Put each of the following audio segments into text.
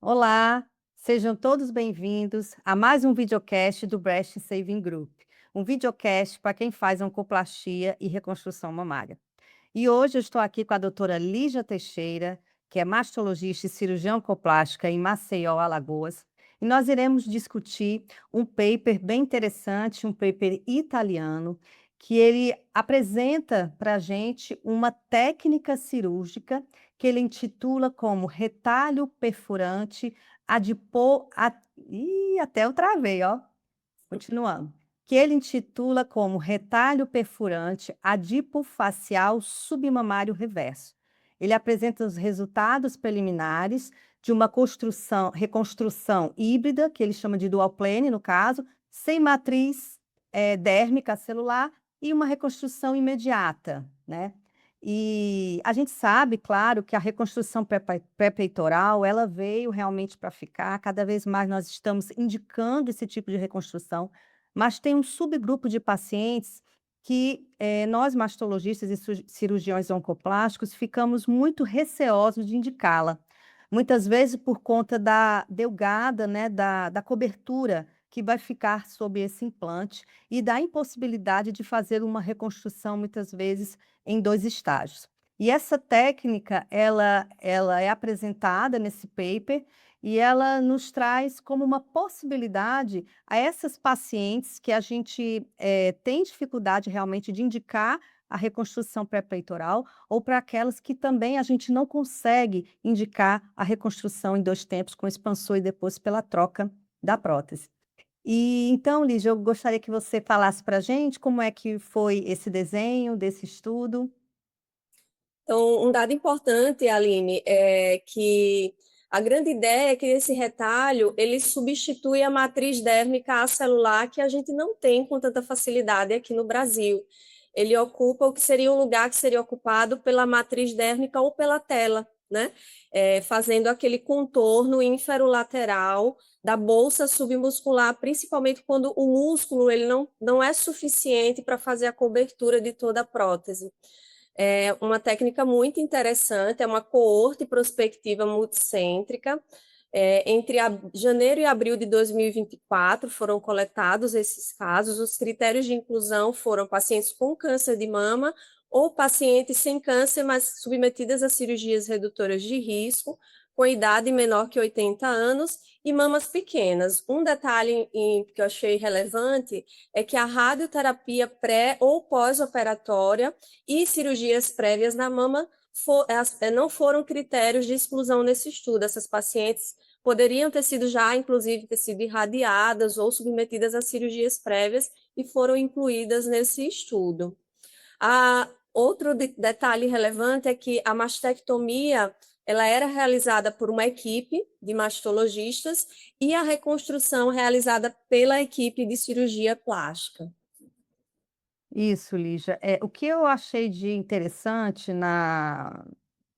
Olá, sejam todos bem-vindos a mais um videocast do Breast Saving Group, um videocast para quem faz oncoplastia e reconstrução mamária. E hoje eu estou aqui com a doutora Lígia Teixeira, que é mastologista e cirurgiã oncoplástica em Maceió, Alagoas, e nós iremos discutir um paper bem interessante, um paper italiano, que ele apresenta para a gente uma técnica cirúrgica que ele intitula como retalho perfurante adipo... Ih, até eu travei, ó. Continuando. Que ele intitula como retalho perfurante adipofacial submamário reverso. Ele apresenta os resultados preliminares de uma reconstrução híbrida, que ele chama de dual plane, no caso, sem matriz dérmica celular e uma reconstrução imediata, né? E a gente sabe, claro, que a reconstrução pré-peitoral, ela veio realmente para ficar. Cada vez mais nós estamos indicando esse tipo de reconstrução, mas tem um subgrupo de pacientes que nós mastologistas e cirurgiões oncoplásticos ficamos muito receosos de indicá-la. Muitas vezes por conta da delgada, né, da cobertura que vai ficar sob esse implante e da impossibilidade de fazer uma reconstrução, muitas vezes, em 2 estágios. E essa técnica, ela é apresentada nesse paper e ela nos traz como uma possibilidade a essas pacientes que a gente, tem dificuldade realmente de indicar a reconstrução pré-peitoral ou para aquelas que também a gente não consegue indicar a reconstrução em 2 tempos com expansor e depois pela troca da prótese. E então, Lígia, eu gostaria que você falasse para a gente como é que foi esse desenho desse estudo. Então, um dado importante, Aline, é que a grande ideia é que esse retalho ele substitui a matriz dérmica acelular que a gente não tem com tanta facilidade aqui no Brasil. Ele ocupa o que seria um lugar que seria ocupado pela matriz dérmica ou pela tela, né? Fazendo aquele contorno inferolateral da bolsa submuscular, principalmente quando o músculo ele não é suficiente para fazer a cobertura de toda a prótese. É uma técnica muito interessante, é uma coorte prospectiva multicêntrica. Entre janeiro e abril de 2024 foram coletados esses casos. Os critérios de inclusão foram pacientes com câncer de mama ou pacientes sem câncer, mas submetidas a cirurgias redutoras de risco, com idade menor que 80 anos e mamas pequenas. Um detalhe que eu achei relevante é que a radioterapia pré ou pós-operatória e cirurgias prévias na mama não foram critérios de exclusão nesse estudo. Essas pacientes poderiam ter sido já, inclusive, ter sido irradiadas ou submetidas a cirurgias prévias e foram incluídas nesse estudo. Outro detalhe relevante é que a mastectomia ela era realizada por uma equipe de mastologistas e a reconstrução realizada pela equipe de cirurgia plástica. Isso, Lígia. O que eu achei de interessante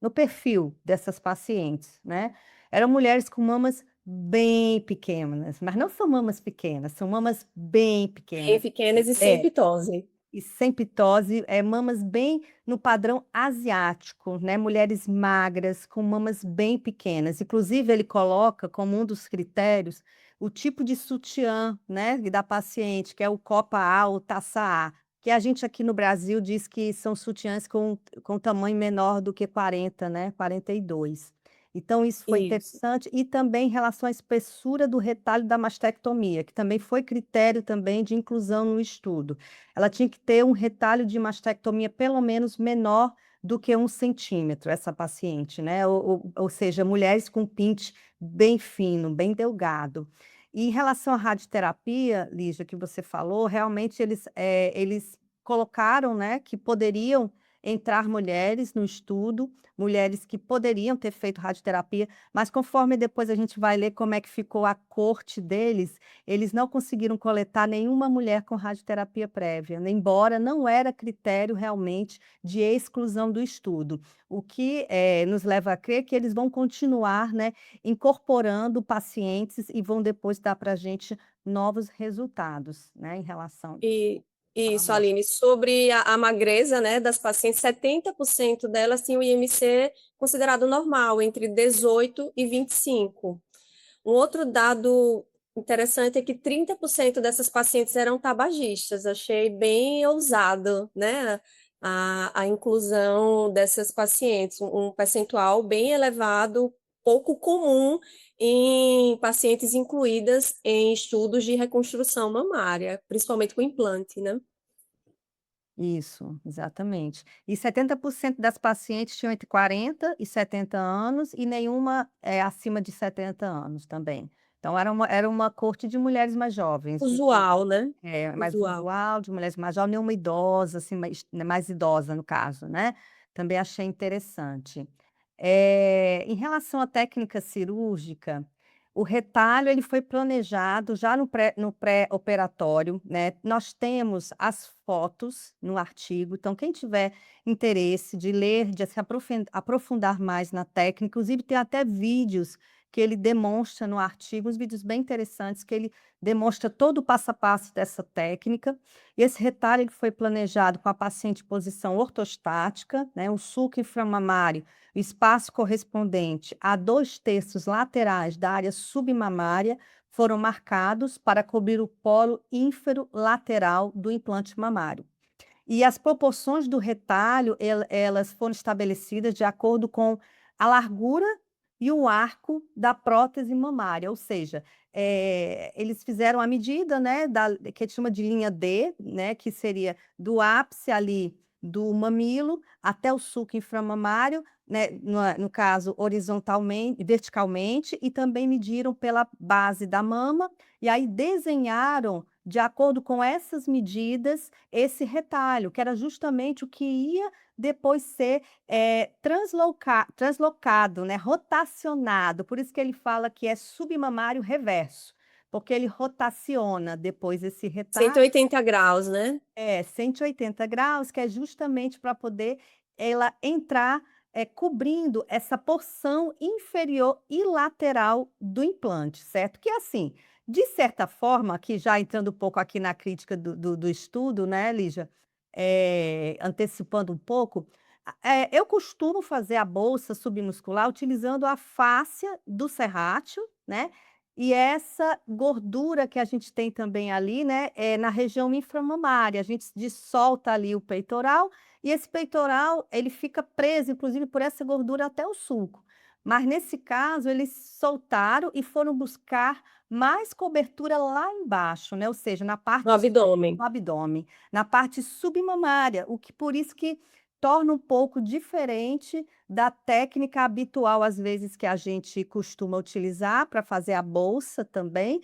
no perfil dessas pacientes, né, eram mulheres com mamas bem pequenas, mas não são mamas pequenas, são mamas bem Bem pequenas. pequenas e sem É. pitose. E sem pitose, mamas bem no padrão asiático, né, mulheres magras, com mamas bem pequenas. Inclusive, ele coloca como um dos critérios o tipo de sutiã, né, da paciente, que é o copa A ou taça A, que a gente aqui no Brasil diz que são sutiãs com tamanho menor do que 40, né, 42. Então isso foi Isso. interessante, e também em relação à espessura do retalho da mastectomia, que também foi critério também de inclusão no estudo. Ela tinha que ter um retalho de mastectomia pelo menos menor do que 1 centímetro, essa paciente, né, ou seja, mulheres com pinte bem fino, bem delgado. E em relação à radioterapia, Lígia, que você falou, realmente eles colocaram, né, que poderiam entrar mulheres no estudo, mulheres que poderiam ter feito radioterapia, mas conforme depois a gente vai ler como é que ficou a corte deles, eles não conseguiram coletar nenhuma mulher com radioterapia prévia, embora não era critério realmente de exclusão do estudo. O que nos leva a crer que eles vão continuar, né, incorporando pacientes e vão depois dar para a gente novos resultados, né, em relação E à isso, amostra. Aline, sobre a magreza, né, das pacientes, 70% delas tinham o IMC considerado normal, entre 18 e 25. Um outro dado interessante é que 30% dessas pacientes eram tabagistas. Achei bem ousado, né? A inclusão dessas pacientes, um percentual bem elevado, pouco comum em pacientes incluídas em estudos de reconstrução mamária, principalmente com implante, né? Isso, exatamente. E 70% das pacientes tinham entre 40 e 70 anos e nenhuma acima de 70 anos também. Então era uma corte de mulheres mais jovens, Usual, né? mais Usual. usual, de mulheres mais jovens, nenhuma idosa, assim, mais idosa no caso, né. Também achei interessante. Em relação à técnica cirúrgica, o retalho ele foi planejado já no pré-operatório, né. Nós temos as fotos no artigo, então quem tiver interesse de ler, de se aprofundar mais na técnica, inclusive tem até vídeos que ele demonstra no artigo, uns vídeos bem interessantes que ele demonstra todo o passo a passo dessa técnica. E esse retalho ele foi planejado com a paciente em posição ortostática, né, o sulco inframamário, o espaço correspondente a 2/3 laterais da área submamária foram marcados para cobrir o polo ínfero-lateral do implante mamário. E as proporções do retalho, elas foram estabelecidas de acordo com a largura e o arco da prótese mamária, ou seja, eles fizeram a medida, né, que a gente chama de linha D, né, que seria do ápice ali do mamilo até o sulco inframamário, né, no caso horizontalmente verticalmente, e também mediram pela base da mama, e aí desenharam, de acordo com essas medidas, esse retalho, que era justamente o que ia depois ser, translocado, né, rotacionado, por isso que ele fala que é submamário reverso, porque ele rotaciona depois esse cento e retalho oitenta graus, né? 180 graus, que é justamente para poder ela entrar, cobrindo essa porção inferior e lateral do implante, certo? Que assim, de certa forma, aqui já entrando um pouco aqui na crítica do estudo, né, Lígia, antecipando um pouco, eu costumo fazer a bolsa submuscular utilizando a fáscia do serrátil, né, e essa gordura que a gente tem também ali, né, na região inframamária, a gente dissolta ali o peitoral, e esse peitoral, ele fica preso, inclusive, por essa gordura até o sulco. Mas nesse caso, eles soltaram e foram buscar mais cobertura lá embaixo, né, ou seja, na No parte abdômen. no abdômen, na parte submamária, o que por isso que torna um pouco diferente da técnica habitual, às vezes, que a gente costuma utilizar para fazer a bolsa também,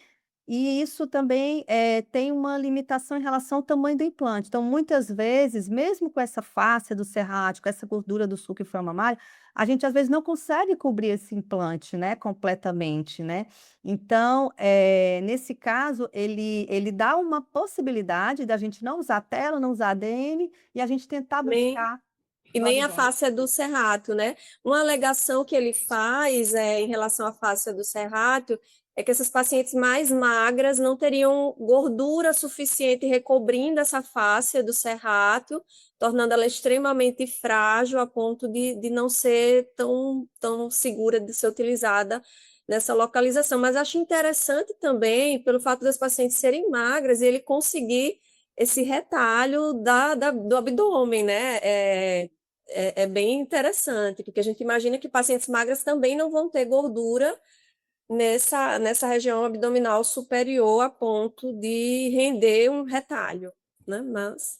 e isso também, tem uma limitação em relação ao tamanho do implante. Então, muitas vezes, mesmo com essa fáscia do serrátil, com essa gordura do sulco inflamamário, a gente às vezes não consegue cobrir esse implante, né, completamente, né. Então, nesse caso, ele dá uma possibilidade da gente não usar tela, não usar ADM, e a gente tentar Nem buscar E no nem a abdômen. fáscia do serrato, né? Uma alegação que ele faz em relação à fáscia do serrato é que essas pacientes mais magras não teriam gordura suficiente recobrindo essa fáscia do serrato, tornando ela extremamente frágil a ponto de não ser tão segura de ser utilizada nessa localização. Mas acho interessante também, pelo fato das pacientes serem magras, e ele conseguir esse retalho do abdômen, né? É bem interessante, porque a gente imagina que pacientes magras também não vão ter gordura nessa região abdominal superior a ponto de render um retalho, né? Mas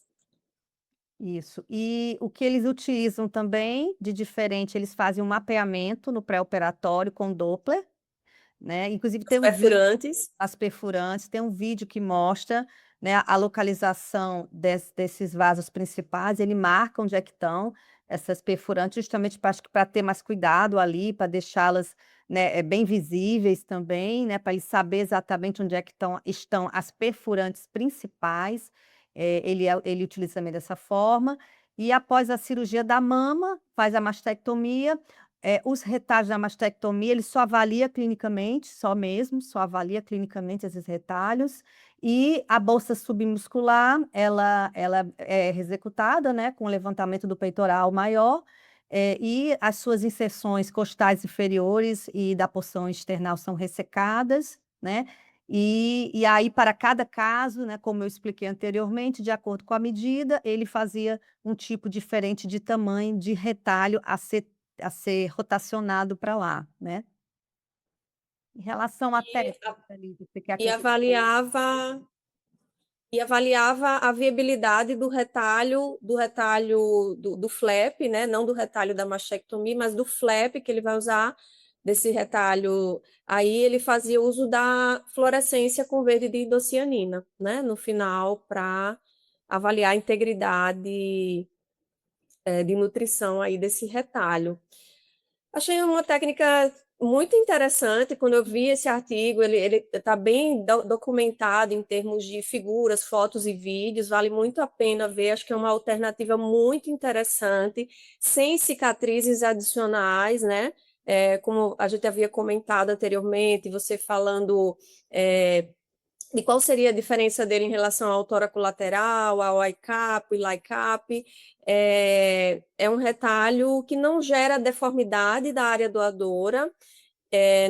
Isso. E o que eles utilizam também de diferente, eles fazem um mapeamento no pré-operatório com Doppler, né, inclusive os tem um vídeo. perfurantes, As perfurantes, tem um vídeo que mostra, né, a localização desses vasos principais, ele marca onde é que estão essas perfurantes, justamente para acho que para ter mais cuidado ali, para deixá-las, né, bem visíveis também, né, para ele saber exatamente onde é que estão as perfurantes principais, ele utiliza também dessa forma. E após a cirurgia da mama, faz a mastectomia, os retalhos da mastectomia, ele só avalia clinicamente, só avalia clinicamente esses retalhos, e a bolsa submuscular, ela é executada, né, com o levantamento do peitoral maior, e as suas inserções costais inferiores e da porção external são ressecadas, né? E aí, para cada caso, né, como eu expliquei anteriormente, de acordo com a medida, ele fazia um tipo diferente de tamanho de retalho a ser rotacionado para lá, né? Em relação à E, técnica, Lídia, você quer e acrescentar? avaliava e avaliava a viabilidade do flap, né? Não do retalho da mastectomia, mas do flap que ele vai usar desse retalho. Aí ele fazia uso da fluorescência com verde de indocianina, né? No final, para avaliar a integridade, de nutrição aí desse retalho. Achei uma técnica muito interessante. Quando eu vi esse artigo, ele está bem documentado em termos de figuras, fotos e vídeos, vale muito a pena ver. Acho que é uma alternativa muito interessante, sem cicatrizes adicionais, né? Como a gente havia comentado anteriormente, você falando é, de qual seria a diferença dele em relação ao tóraco lateral, ao ICAP, LICAP. É um retalho que não gera deformidade da área doadora,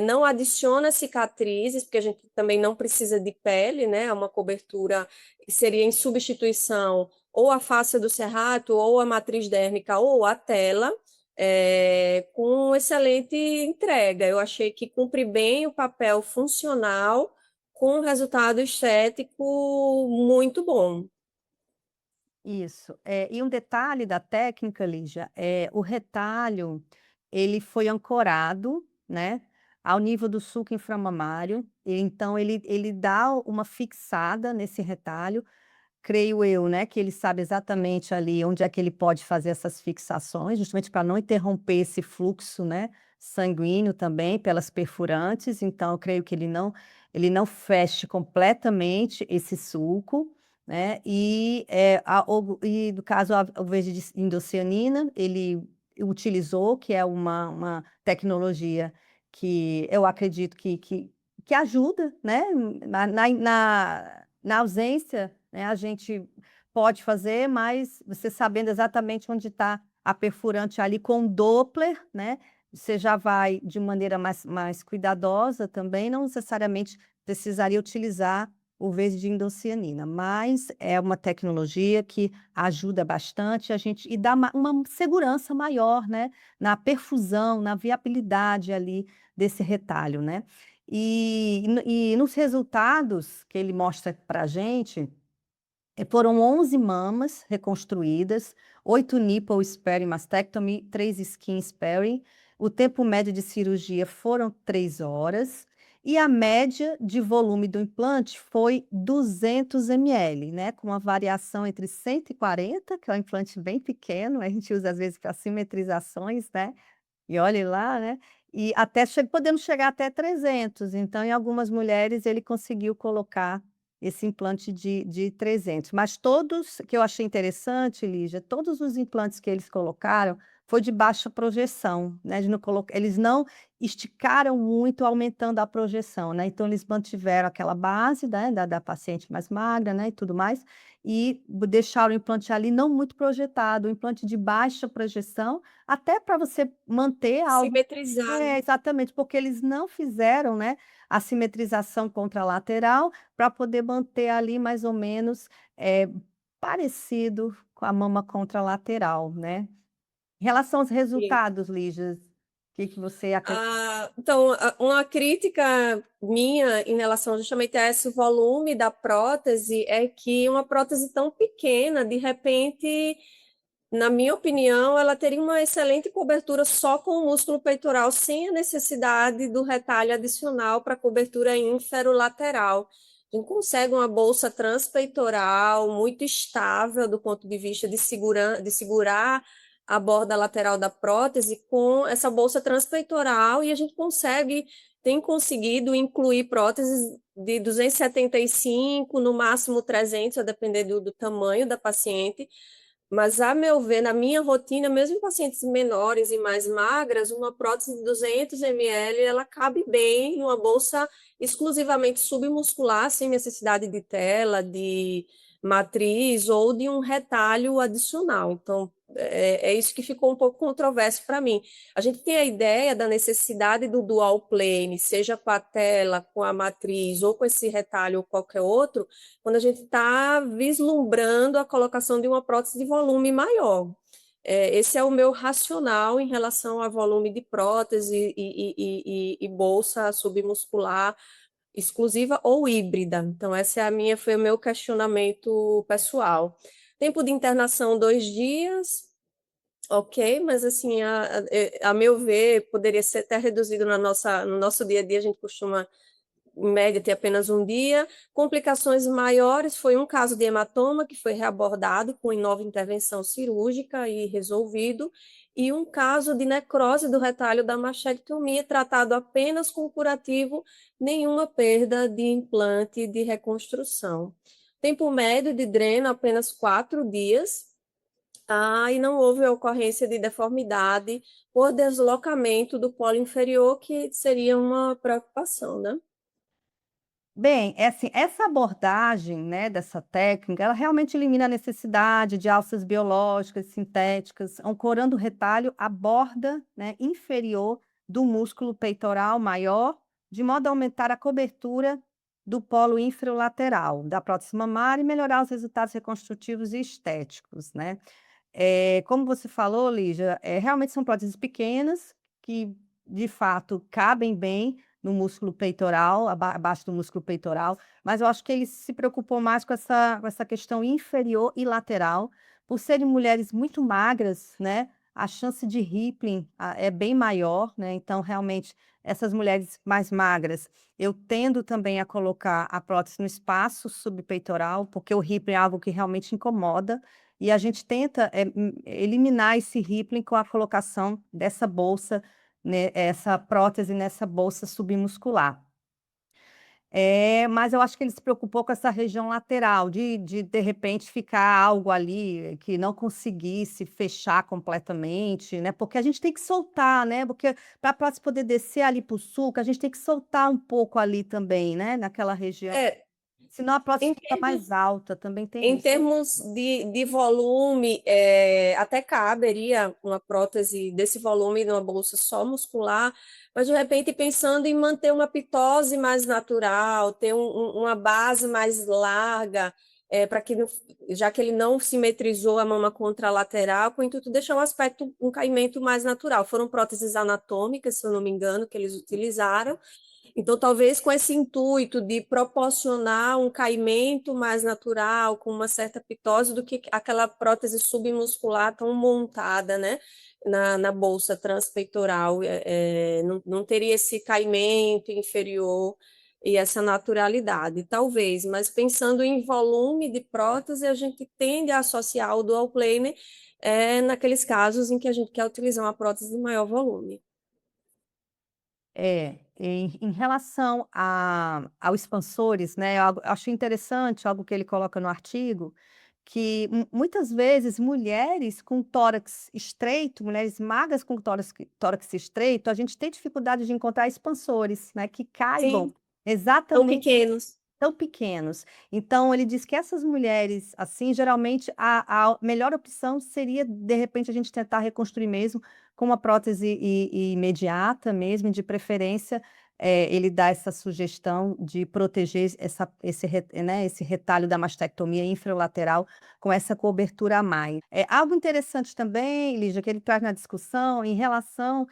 não adiciona cicatrizes, porque a gente também não precisa de pele, né? É uma cobertura que seria em substituição ou a fáscia do serrato, ou a matriz dérmica, ou a tela, com excelente entrega. Eu achei que cumpre bem o papel funcional, com um resultado estético muito bom. Isso. E um detalhe da técnica, Lígia, o retalho, ele foi ancorado, né, ao nível do sulco inframamário, e então ele dá uma fixada nesse retalho. Creio eu, né, que ele sabe exatamente ali onde é que ele pode fazer essas fixações, justamente para não interromper esse fluxo, né, sanguíneo também pelas perfurantes, então eu creio que ele não feche completamente esse sulco, né, e no caso o verde de indocianina, ele utilizou, que é uma tecnologia que eu acredito que ajuda, né, na ausência, né, a gente pode fazer, mas você sabendo exatamente onde está a perfurante ali com Doppler, né, você já vai de maneira mais cuidadosa também, não necessariamente precisaria utilizar o verde de indocianina, mas é uma tecnologia que ajuda bastante a gente e dá uma segurança maior, né, na perfusão, na viabilidade ali desse retalho, né? E nos resultados que ele mostra para a gente, foram 11 mamas reconstruídas, 8 nipple sparing mastectomy, 3 skin sparing. O tempo médio de cirurgia foram 3 horas. E a média de volume do implante foi 200 ml, né? Com uma variação entre 140, que é um implante bem pequeno, a gente usa às vezes para simetrizações, né? E olhe lá, né, e até podemos chegar até 300, então em algumas mulheres ele conseguiu colocar esse implante de 300, mas todos que eu achei interessante, Lígia, todos os implantes que eles colocaram foi de baixa projeção, né, eles não esticaram muito aumentando a projeção, né, então eles mantiveram aquela base, né, da paciente mais magra, né, e tudo mais, e deixaram o implante ali não muito projetado, o implante de baixa projeção, até para você manter algo. Simetrizar. Exatamente, porque eles não fizeram, né, a simetrização contralateral para poder manter ali mais ou menos parecido com a mama contralateral, né? Em relação aos resultados, Lígia, o que que você acrescenta? Então, uma crítica minha em relação justamente a esse volume da prótese é que uma prótese tão pequena, de repente, na minha opinião, ela teria uma excelente cobertura só com o músculo peitoral, sem a necessidade do retalho adicional para cobertura inferolateral. A gente consegue uma bolsa transpeitoral muito estável do ponto de vista de segurar a borda lateral da prótese com essa bolsa transpeitoral e a gente tem conseguido incluir próteses de 275, no máximo 300, a depender do tamanho da paciente, mas, a meu ver, na minha rotina, mesmo em pacientes menores e mais magras, uma prótese de 200 ml, ela cabe bem em uma bolsa exclusivamente submuscular, sem necessidade de tela, de matriz ou de um retalho adicional. Então, é isso que ficou um pouco controverso para mim. A gente tem a ideia da necessidade do dual plane, seja com a tela, com a matriz ou com esse retalho ou qualquer outro, quando a gente está vislumbrando a colocação de uma prótese de volume maior. Esse é o meu racional em relação a volume de prótese e bolsa submuscular exclusiva ou híbrida. Então, foi o meu questionamento pessoal. Tempo de internação, 2 dias, ok, mas assim, a meu ver, poderia ser até reduzido no nosso dia a dia, a gente costuma em média, ter apenas um dia. Complicações maiores foi um caso de hematoma que foi reabordado com nova intervenção cirúrgica e resolvido, e um caso de necrose do retalho da mastectomia, tratado apenas com curativo, nenhuma perda de implante de reconstrução. Tempo médio de dreno, apenas 4 dias. E não houve ocorrência de deformidade por deslocamento do polo inferior, que seria uma preocupação, né? Bem, é assim, essa abordagem, né, dessa técnica, ela realmente elimina a necessidade de alças biológicas, sintéticas, ancorando o retalho à borda, né, inferior do músculo peitoral maior, de modo a aumentar a cobertura do polo ínfero-lateral da prótese mamária e melhorar os resultados reconstrutivos e estéticos, né? Como você falou, Lígia, realmente são próteses pequenas que, de fato, cabem bem no músculo peitoral, abaixo do músculo peitoral, mas eu acho que ele se preocupou mais com essa questão inferior e lateral. Por serem mulheres muito magras, né, a chance de rippling, é bem maior, né, então realmente essas mulheres mais magras, eu tendo também a colocar a prótese no espaço subpeitoral, porque o rippling é algo que realmente incomoda, e a gente tenta, eliminar esse rippling com a colocação dessa bolsa, né, essa prótese nessa bolsa submuscular. Mas eu acho que ele se preocupou com essa região lateral, de repente ficar algo ali que não conseguisse fechar completamente, né, porque a gente tem que soltar, né, porque para a prótese poder descer ali para o sulco, a gente tem que soltar um pouco ali também, né, naquela região, É, senão a prótese em fica mais alta, também tem Em isso. termos de volume, até caberia uma prótese desse volume numa bolsa só muscular, mas de repente pensando em manter uma pitose mais natural, ter uma base mais larga, para que, já que ele não simetrizou a mama contralateral, com o intuito de deixar um caimento mais natural. Foram próteses anatômicas, se eu não me engano, que eles utilizaram, então, talvez com esse intuito de proporcionar um caimento mais natural, com uma certa pitose, do que aquela prótese submuscular tão montada, né, na bolsa transpeitoral, não teria esse caimento inferior e essa naturalidade, talvez, mas pensando em volume de prótese, a gente tende a associar o dual plane naqueles casos em que a gente quer utilizar uma prótese de maior volume. Em relação ao expansores, né, eu achei interessante algo que ele coloca no artigo, que muitas vezes mulheres com tórax estreito, mulheres magras com tórax estreito, a gente tem dificuldade de encontrar expansores, né, que caibam Sim, tão exatamente. pequenos. Tão pequenos. Então ele diz que essas mulheres, assim, geralmente a melhor opção seria, de repente, a gente tentar reconstruir mesmo com uma prótese imediata mesmo, de preferência, ele dá essa sugestão de proteger esse retalho da mastectomia infralateral com essa cobertura a mais. Algo interessante também, Lígia, que ele traz na discussão em relação,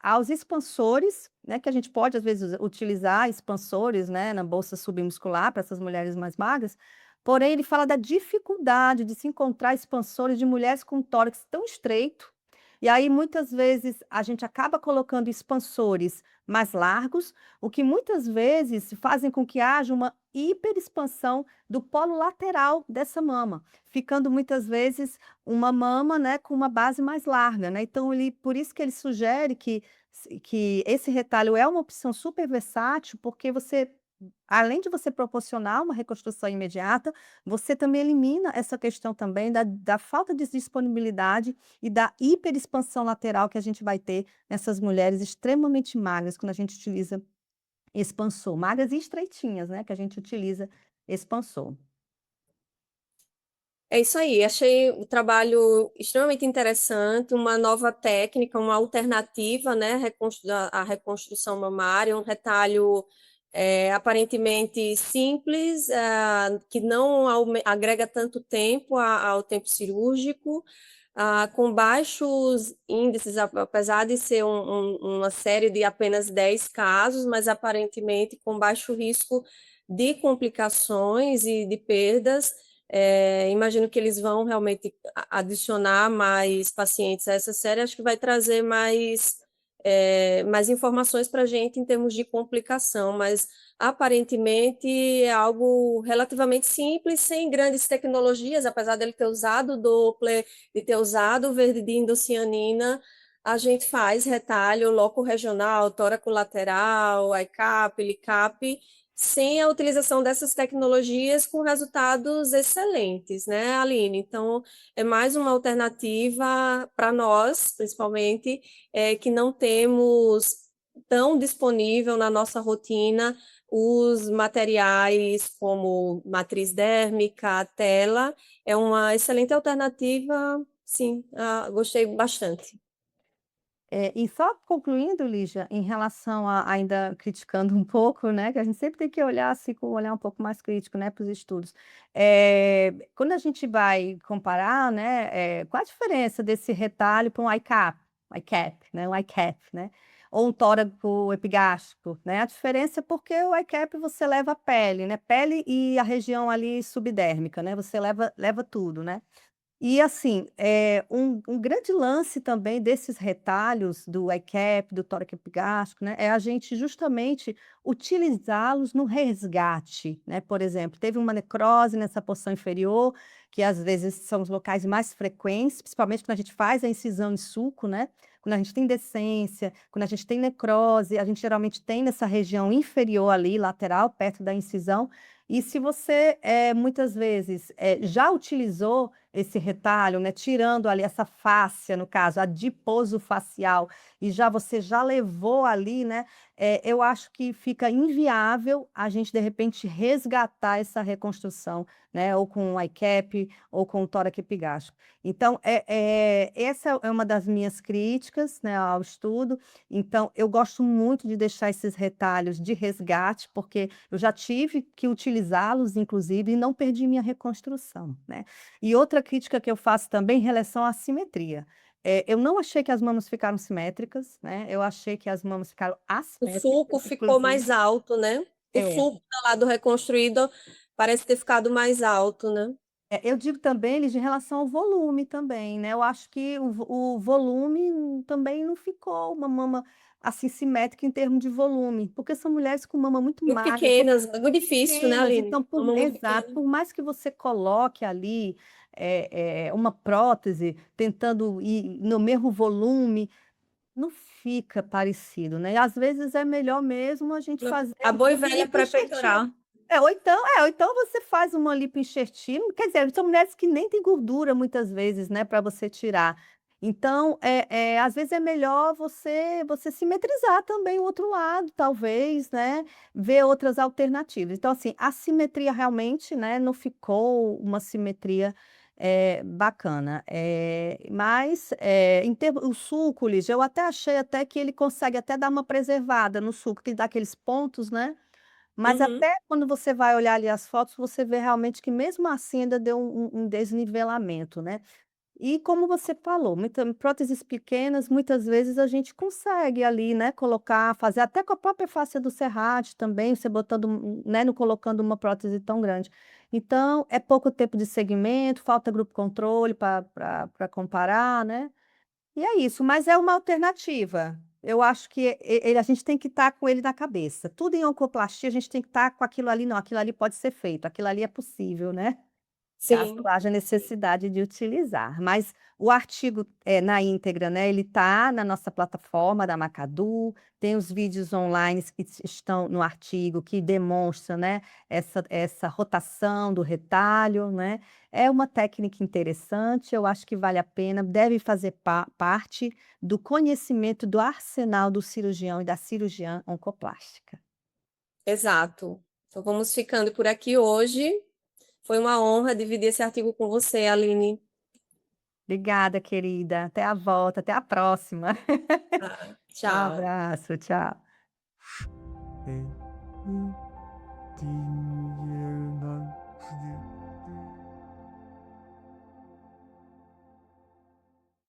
aos expansores, né, que a gente pode às vezes utilizar expansores, né, na bolsa submuscular para essas mulheres mais magras, porém ele fala da dificuldade de se encontrar expansores de mulheres com tórax tão estreito, e aí muitas vezes a gente acaba colocando expansores mais largos, o que muitas vezes fazem com que haja uma hiperexpansão do polo lateral dessa mama, ficando muitas vezes uma mama, né, com uma base mais larga, né, então ele por isso que ele sugere que esse retalho é uma opção super versátil, porque você, além de você proporcionar uma reconstrução imediata, você também elimina essa questão também da falta de disponibilidade e da hiperexpansão lateral que a gente vai ter nessas mulheres extremamente magras, quando a gente utiliza expansor, magras e estreitinhas, né, que a gente utiliza expansor. É isso aí, achei o trabalho extremamente interessante, uma nova técnica, uma alternativa, né, à reconstrução mamária, um retalho aparentemente simples, que não agrega tanto tempo ao tempo cirúrgico, com baixos índices, apesar de ser uma série de apenas 10 casos, mas aparentemente com baixo risco de complicações e de perdas. Imagino que eles vão realmente adicionar mais pacientes a essa série, acho que vai trazer mais informações para a gente em termos de complicação, mas aparentemente é algo relativamente simples, sem grandes tecnologias, apesar dele ter usado o Doppler, de ter usado o verde de indocianina, a gente faz retalho loco-regional, tóraco-lateral, ICAP, LICAP, sem a utilização dessas tecnologias com resultados excelentes, né, Aline? Então, é mais uma alternativa para nós, principalmente, que não temos tão disponível na nossa rotina os materiais como matriz dérmica, tela, é uma excelente alternativa, sim, gostei bastante. E só concluindo, Lígia, em relação a ainda criticando um pouco, né, que a gente sempre tem que olhar, assim, com um olhar um pouco mais crítico, né, para os estudos. Quando a gente vai comparar, né, qual a diferença desse retalho para um ICAP, né, um ICAP, né, ou um tóraco epigástrico, né? A diferença é porque o ICAP você leva a pele, né, pele e a região ali subdérmica, né, você leva tudo, né? E assim, um grande lance também desses retalhos do ICAP, do tórax epigástrico, né, é a gente justamente utilizá-los no resgate, né. Por exemplo, teve uma necrose nessa porção inferior, que às vezes são os locais mais frequentes, principalmente quando a gente faz a incisão em sulco, né, quando a gente tem decência, quando a gente tem necrose, a gente geralmente tem nessa região inferior ali, lateral, perto da incisão. E se você, muitas vezes, já utilizou esse retalho, né, tirando ali essa fáscia, no caso, adiposo facial, e você já levou ali, né, eu acho que fica inviável a gente, de repente, resgatar essa reconstrução, né, ou com o ICAP ou com o tórax epigástrico. Então, essa é uma das minhas críticas, né, ao estudo. Então, eu gosto muito de deixar esses retalhos de resgate, porque eu já tive que utilizá-los, inclusive, e não perdi minha reconstrução, né. E outra crítica que eu faço também em relação à simetria. Eu não achei que as mamas ficaram simétricas, né, eu achei que as mamas ficaram O sulco assimétricas, ficou inclusive. mais alto, né? O É. sulco do lado reconstruído parece ter ficado mais alto, né? Eu digo também, Ligia, em relação ao volume também, né, eu acho que o volume também não ficou uma mama, assim, simétrica em termos de volume, porque são mulheres com mama muito Muito magra, pequenas, muito difícil, né, pequenas, Aline? então Uma muito exato, pequena. por mais que você coloque ali, uma prótese tentando ir no mesmo volume, não fica parecido, né, e às vezes é melhor mesmo a gente fazer A boa e uma velha lipoenxertia. pré-peitoral. Ou então você faz uma lipoenxertia, quer dizer, são mulheres que nem têm gordura muitas vezes, né, para você tirar. Então, às vezes é melhor você simetrizar também o outro lado, talvez, né, ver outras alternativas. Então, assim, a simetria realmente, né, não ficou uma simetria, bacana. Mas, em termo o suco, Lígia, eu até achei até que ele consegue até dar uma preservada no suco, que dá aqueles pontos, né, mas Uhum. até quando você vai olhar ali as fotos, você vê realmente que mesmo assim ainda deu um desnivelamento, né. E como você falou, próteses pequenas, muitas vezes a gente consegue ali, né, colocar, fazer até com a própria fáscia do serrate também, você botando né, não colocando uma prótese tão grande. Então, é pouco tempo de segmento, falta grupo controle para comparar, né. E é isso, mas é uma alternativa. Eu acho que a gente tem que estar com ele na cabeça. Tudo em oncoplastia, a gente tem que estar com aquilo ali, não, aquilo ali pode ser feito, aquilo ali é possível, né, caso Sim, haja sim. necessidade de utilizar. Mas o artigo, na íntegra, né, ele está na nossa plataforma da Macadu, tem os vídeos online que estão no artigo que demonstram, né, essa rotação do retalho, né. É uma técnica interessante, eu acho que vale a pena, deve fazer parte do conhecimento do arsenal do cirurgião e da cirurgiã oncoplástica. Exato. Então vamos ficando por aqui hoje. Foi uma honra dividir esse artigo com você, Aline. Obrigada, querida. Até a volta, até a próxima. Tá, Um tchau. abraço, tchau.